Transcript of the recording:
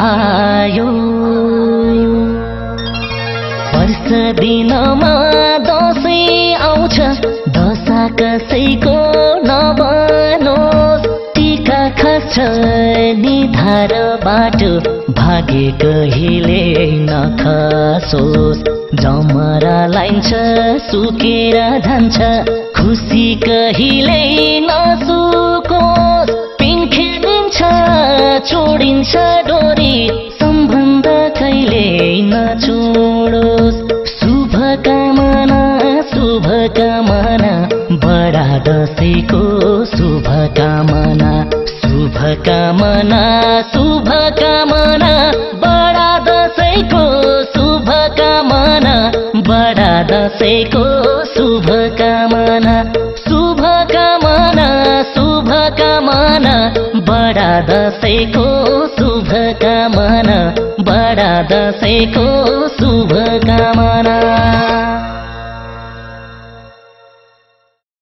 आयो वर्ष दिनमा दसैँ आउँछ दशा कसैको नबनोस् टीका खस्छ निधार बाटो भाग्य कहिले नखसोस् जमरा लाइन्छ सुकेर जान्छ खुसी कहिले नसुकोस् पिन्खेलिन्छ छोडिन्छ डोरी सम्बन्ध कहिले नछोडोस् शुभकामना शुभकामना बडा दशैँको शुभकामना शुभकामना शुभकामना बडा दशैँको शुभकामना बडा दशैँको शुभकामना शुभकामना शुभकामना बडा दशैँको शुभकामना बडा दशैँको शुभकामना